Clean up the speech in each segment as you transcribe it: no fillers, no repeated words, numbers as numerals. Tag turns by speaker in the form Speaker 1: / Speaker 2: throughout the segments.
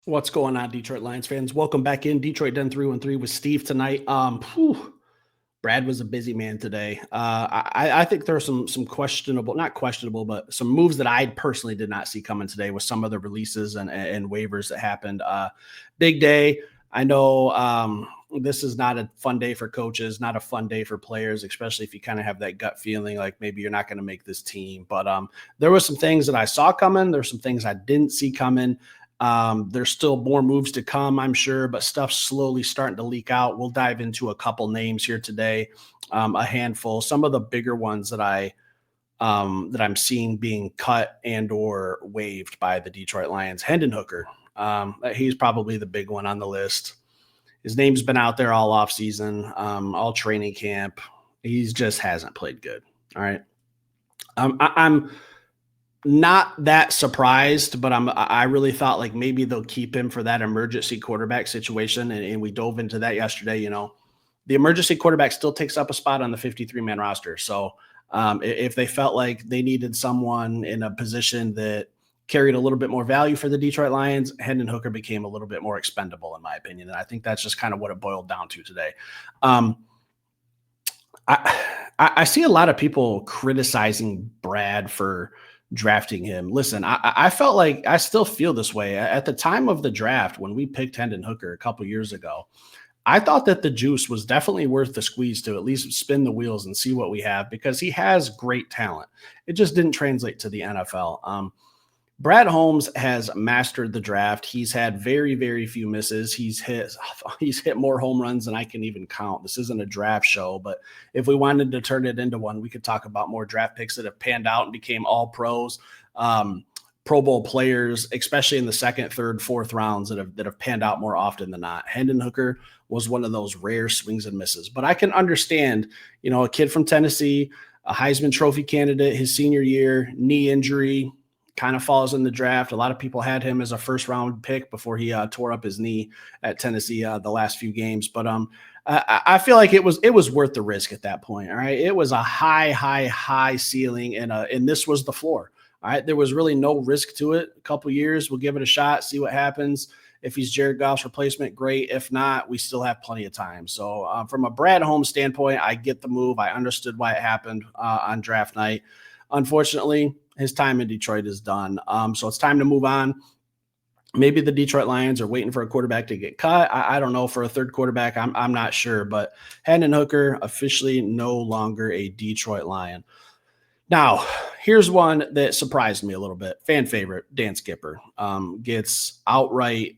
Speaker 1: What's going on, Detroit Lions fans? Welcome back in. Detroit Den 313 with Steve tonight. Brad was a busy man today. I think there are some questionable, not questionable, but some moves that I personally did not see coming today with some of the releases and waivers that happened. Big day. I know this is not a fun day for coaches, not a fun day for players, especially if you kind of have that gut feeling like maybe you're not going to make this team. But there were some things that I saw coming. There's some things I didn't see coming. There's still more moves to come, I'm sure, but stuff's slowly starting to leak out. We'll dive into a couple names here today, a handful. Some of the bigger ones that I'm seeing being cut and or waived by the Detroit Lions. Hendon Hooker, he's probably the big one on the list. His name's been out there all offseason, all training camp. He just hasn't played good. All right. I'm not that surprised, but I really thought like maybe they'll keep him for that emergency quarterback situation. And we dove into that yesterday. You know, the emergency quarterback still takes up a spot on the 53-man roster. So if they felt like they needed someone in a position that carried a little bit more value for the Detroit Lions, Hendon Hooker became a little bit more expendable, in my opinion. And I think that's just kind of what it boiled down to today. I see a lot of people criticizing Brad for drafting him. Listen, I felt like I still feel this way. At the time of the draft, when we picked Hendon Hooker a couple years ago, I thought that the juice was definitely worth the squeeze to at least spin the wheels and see what we have, because he has great talent. It just didn't translate to the NFL. Brad Holmes has mastered the draft. He's had very, very few misses. He's hit more home runs than I can even count. This isn't a draft show, but if we wanted to turn it into one, we could talk about more draft picks that have panned out and became all pros, Pro Bowl players, especially in the second, third, fourth rounds that have panned out more often than not. Hendon Hooker was one of those rare swings and misses, but I can understand, you know, a kid from Tennessee, a Heisman Trophy candidate, his senior year, knee injury, kind of falls in the draft. A lot of people had him as a first round pick before he tore up his knee at Tennessee the last few games. But I feel like it was worth the risk at that point. All right. It was a high ceiling, and this was the floor. All right. There was really no risk to it. A couple years, we'll give it a shot, see what happens. If he's Jared Goff's replacement, great. If not, we still have plenty of time. So from a Brad Holmes standpoint, I get the move. I understood why it happened on draft night. Unfortunately, his time in Detroit is done. So it's time to move on. Maybe the Detroit Lions are waiting for a quarterback to get cut. I don't know. For a third quarterback, I'm not sure. But Hendon Hooker officially no longer a Detroit Lion. Now, here's one that surprised me a little bit. Fan favorite, Dan Skipper, gets outright,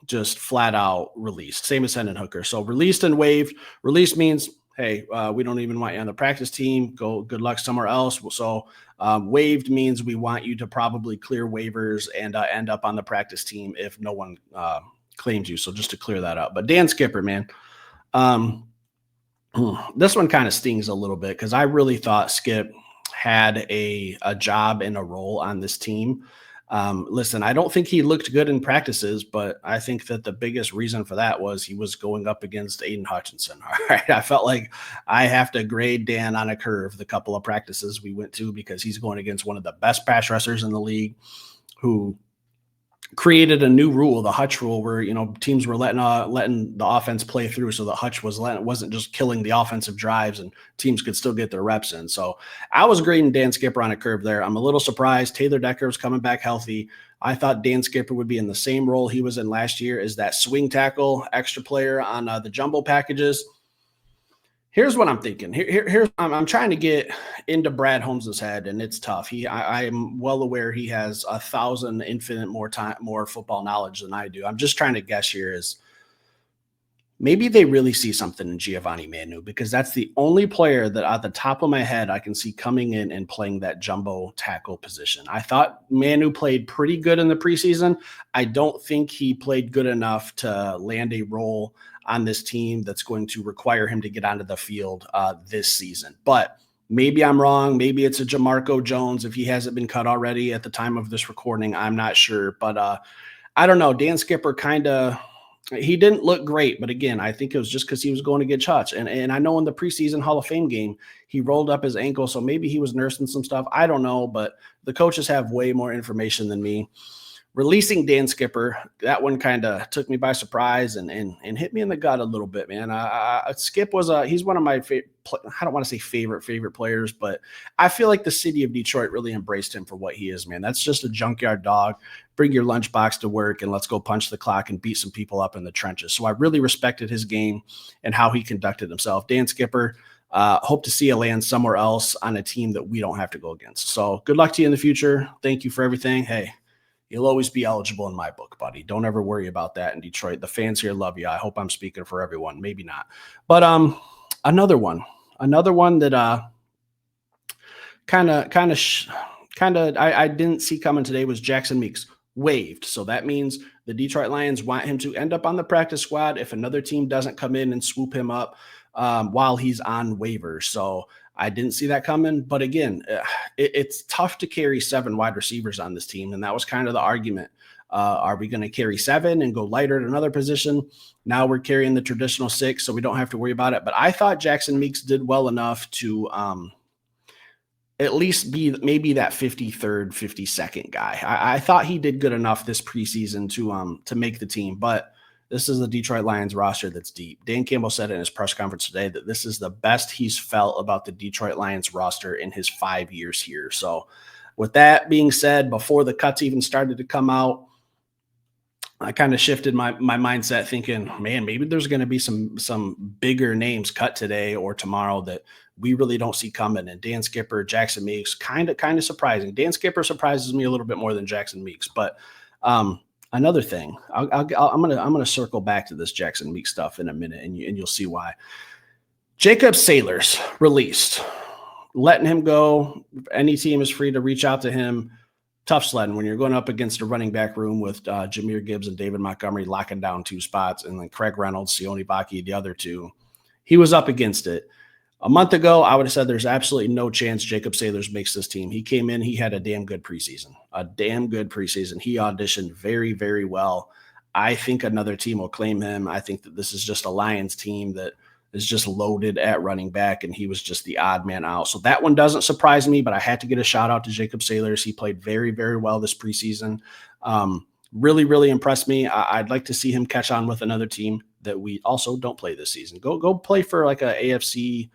Speaker 1: just flat out released. Same as Hendon Hooker. So released and waived. Released means, hey, we don't even want you on the practice team. Go, good luck somewhere else. So waived means we want you to probably clear waivers and end up on the practice team if no one claims you. So just to clear that up. But Dan Skipper, man, this one kind of stings a little bit because I really thought Skip had a job and a role on this team. Listen, I don't think he looked good in practices, but I think that the biggest reason for that was he was going up against Aiden Hutchinson. All right. I felt like I have to grade Dan on a curve the couple of practices we went to, because he's going against one of the best pass rushers in the league, who created a new rule, the Hutch rule, where, you know, teams were letting the offense play through, so the Hutch wasn't just killing the offensive drives and teams could still get their reps in. So I was grading Dan Skipper on a curve there. I'm a little surprised Taylor Decker was coming back healthy. I thought Dan Skipper would be in the same role he was in last year, as that swing tackle extra player on the jumbo packages. Here's what I'm thinking. Here's I'm trying to get into Brad Holmes' head, and it's tough. I'm well aware he has 1,000 infinite more football knowledge than I do. I'm just trying to guess here is maybe they really see something in Giovanni Manu, because that's the only player that at the top of my head I can see coming in and playing that jumbo tackle position. I thought Manu played pretty good in the preseason. I don't think he played good enough to land a role on this team that's going to require him to get onto the field this season. But maybe I'm wrong. Maybe it's a Jamarco Jones if he hasn't been cut already at the time of this recording. I'm not sure. But I don't know. Dan Skipper he didn't look great. But again, I think it was just because he was going to get Hutch. And I know in the preseason Hall of Fame game, he rolled up his ankle. So maybe he was nursing some stuff. I don't know. But the coaches have way more information than me. Releasing Dan Skipper, that one kind of took me by surprise and hit me in the gut a little bit, man. Skip was he's one of my I don't want to say favorite players, but I feel like the city of Detroit really embraced him for what he is, man. That's just a junkyard dog. Bring your lunchbox to work and let's go punch the clock and beat some people up in the trenches. So I really respected his game and how he conducted himself. Dan Skipper, hope to see you land somewhere else on a team that we don't have to go against. So good luck to you in the future. Thank you for everything. Hey, you'll always be eligible in my book, buddy. Don't ever worry about that in Detroit. The fans here love you. I hope I'm speaking for everyone. Maybe not. But another one that I didn't see coming today was Jackson Meeks, waived. So that means the Detroit Lions want him to end up on the practice squad if another team doesn't come in and swoop him up while he's on waivers. So I didn't see that coming. But again, it's tough to carry 7 wide receivers on this team. And that was kind of the argument. Are we going to carry 7 and go lighter at another position? Now we're carrying the traditional 6, so we don't have to worry about it. But I thought Jackson Meeks did well enough to at least be maybe that 53rd, 52nd guy. I thought he did good enough this preseason to make the team. But this is the Detroit Lions roster that's deep. Dan Campbell said in his press conference today that this is the best he's felt about the Detroit Lions roster in his 5 years here. So with that being said, before the cuts even started to come out, I kind of shifted my mindset thinking, man, maybe there's going to be some bigger names cut today or tomorrow that we really don't see coming. And Dan Skipper, Jackson Meeks, kind of surprising. Dan Skipper surprises me a little bit more than Jackson Meeks, but another thing, I'm gonna circle back to this Jackson Meeks stuff in a minute, and you'll see why. Jacob Sailors released, letting him go. Any team is free to reach out to him. Tough sledding when you're going up against a running back room with Jahmyr Gibbs and David Montgomery locking down 2 spots, and then Craig Reynolds, Sione Baki, the other 2. He was up against it. A month ago, I would have said there's absolutely no chance Jacob Sailors makes this team. He came in, he had a damn good preseason. He auditioned very, very well. I think another team will claim him. I think that this is just a Lions team that is just loaded at running back, and he was just the odd man out. So that one doesn't surprise me, but I had to get a shout out to Jacob Sailors. He played very, very well this preseason. Really, really impressed me. I'd like to see him catch on with another team that we also don't play this season. Go play for like a AFC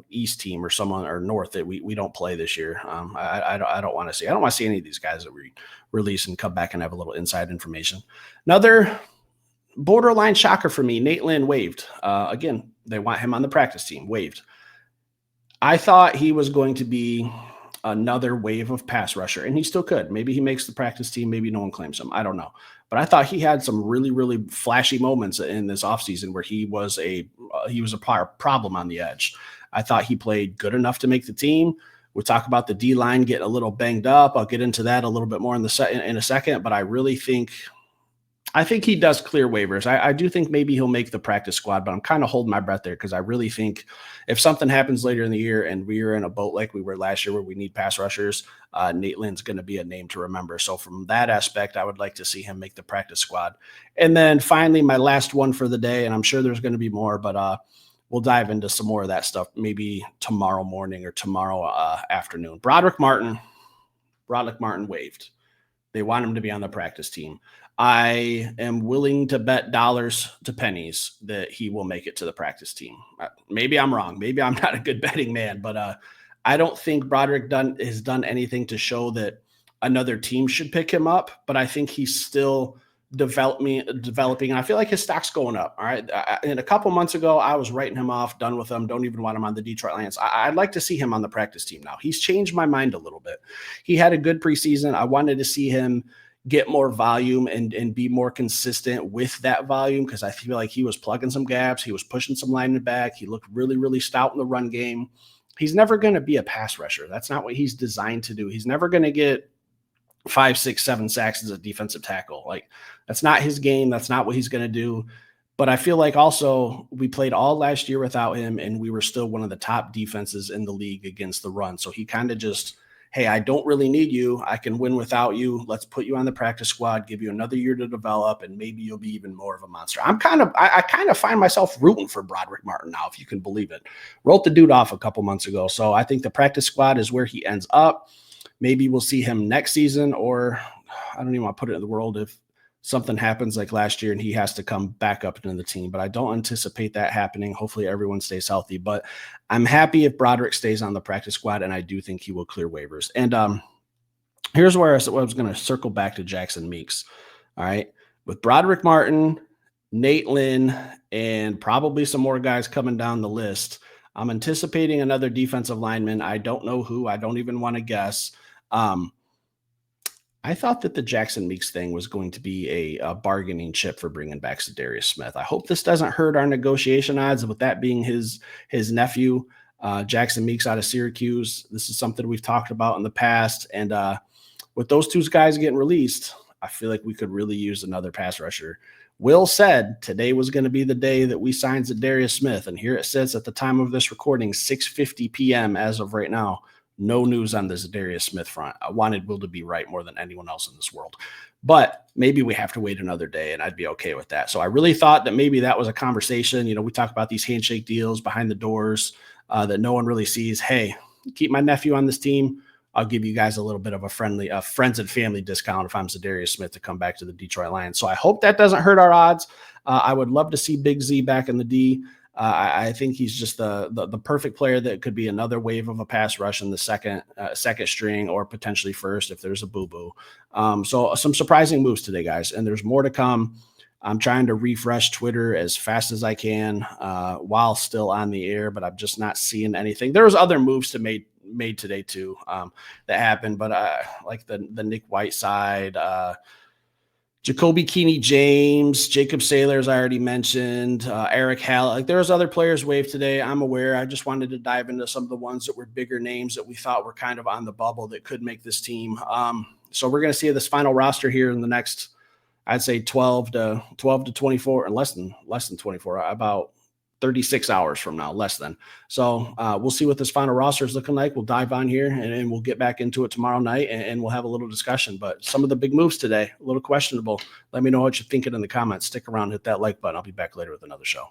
Speaker 1: East team or someone or North that we don't play this year. I don't want to see. I don't want to see any of these guys that we release and come back and have a little inside information. Another borderline shocker for me, Nate Lynn waived. Again, they want him on the practice team, waived. I thought he was going to be another wave of pass rusher, and he still could. Maybe he makes the practice team. Maybe no one claims him. I don't know. But I thought he had some really, really flashy moments in this offseason where he was a problem on the edge. I thought he played good enough to make the team. We'll talk about the D-line getting a little banged up. I'll get into that a little bit more in a second, but I really think he does clear waivers. I do think maybe he'll make the practice squad, but I'm kind of holding my breath there because I really think if something happens later in the year and we're in a boat like we were last year where we need pass rushers, Nate Lynn's going to be a name to remember. So from that aspect, I would like to see him make the practice squad. And then finally, my last one for the day, and I'm sure there's going to be more, but we'll dive into some more of that stuff maybe tomorrow morning or tomorrow afternoon. Brodric Martin waived. They want him to be on the practice team. I am willing to bet dollars to pennies that he will make it to the practice team. Maybe I'm wrong. Maybe I'm not a good betting man, but I don't think Brodric has done anything to show that another team should pick him up, but I think he's still developing, and I feel like his stock's going up. All right. And a couple months ago, I was writing him off, done with him, don't even want him on the Detroit Lions. I'd like to see him on the practice team now. He's changed my mind a little bit. He had a good preseason. I wanted to see him get more volume and be more consistent with that volume because I feel like he was plugging some gaps. He was pushing some linemen back. He looked really, really stout in the run game. He's never going to be a pass rusher. That's not what he's designed to do. He's never going to get 5, 6, 7 sacks as a defensive tackle. Like that's not his game. That's not what he's going to do. But I feel like also we played all last year without him and we were still one of the top defenses in the league against the run. So he kind of just, hey, I don't really need you. I can win without you. Let's put you on the practice squad, give you another year to develop, and maybe you'll be even more of a monster. I kind of find myself rooting for Brodric Martin now, if you can believe it. Wrote the dude off a couple months ago. So I think the practice squad is where he ends up. Maybe we'll see him next season, or I don't even want to put it in the world if something happens like last year and he has to come back up into the team, but I don't anticipate that happening. Hopefully everyone stays healthy, but I'm happy if Brodric stays on the practice squad, and I do think he will clear waivers. And here's where I was going to circle back to Jackson Meeks. All right. With Brodric Martin, Nate Lynn, and probably some more guys coming down the list, I'm anticipating another defensive lineman. I don't know who. I don't even want to guess. I thought that the Jackson Meeks thing was going to be a bargaining chip for bringing back Darius Smith. I hope this doesn't hurt our negotiation odds, with that being his nephew, Jackson Meeks out of Syracuse. This is something we've talked about in the past. And with those two guys getting released, I feel like we could really use another pass rusher. Will said today was going to be the day that we signed Darius Smith. And here it sits at the time of this recording, 6:50 p.m. as of right now. No news on this Darius Smith front. I wanted Will to be right more than anyone else in this world. But maybe we have to wait another day, and I'd be okay with that. So I really thought that maybe that was a conversation. We talk about these handshake deals behind the doors that no one really sees. Hey, keep my nephew on this team. I'll give you guys a little bit of a friendly friends and family discount if I'm Darius Smith to come back to the Detroit Lions. So I hope that doesn't hurt our odds. I would love to see Big Z back in the D. I think he's just the perfect player that could be another wave of a pass rush in the second string, or potentially first if there's a boo-boo. So some surprising moves today, guys, and there's more to come. I'm trying to refresh Twitter as fast as I can while still on the air, but I'm just not seeing anything. There was other moves to made today too that happened, but like the Nick Whiteside, Jacoby Keeney James, Jacob Saylors, I already mentioned, Eric Hall. Like there was other players waived today. I'm aware. I just wanted to dive into some of the ones that were bigger names that we thought were kind of on the bubble that could make this team. So we're going to see this final roster here in the next, I'd say 12 to 24, and less than 24, about 36 hours from now, less than. So we'll see what this final roster is looking like. We'll dive on here and we'll get back into it tomorrow night, and we'll have a little discussion. But some of the big moves today, a little questionable. Let me know what you're thinking in the comments. Stick around, hit that like button. I'll be back later with another show.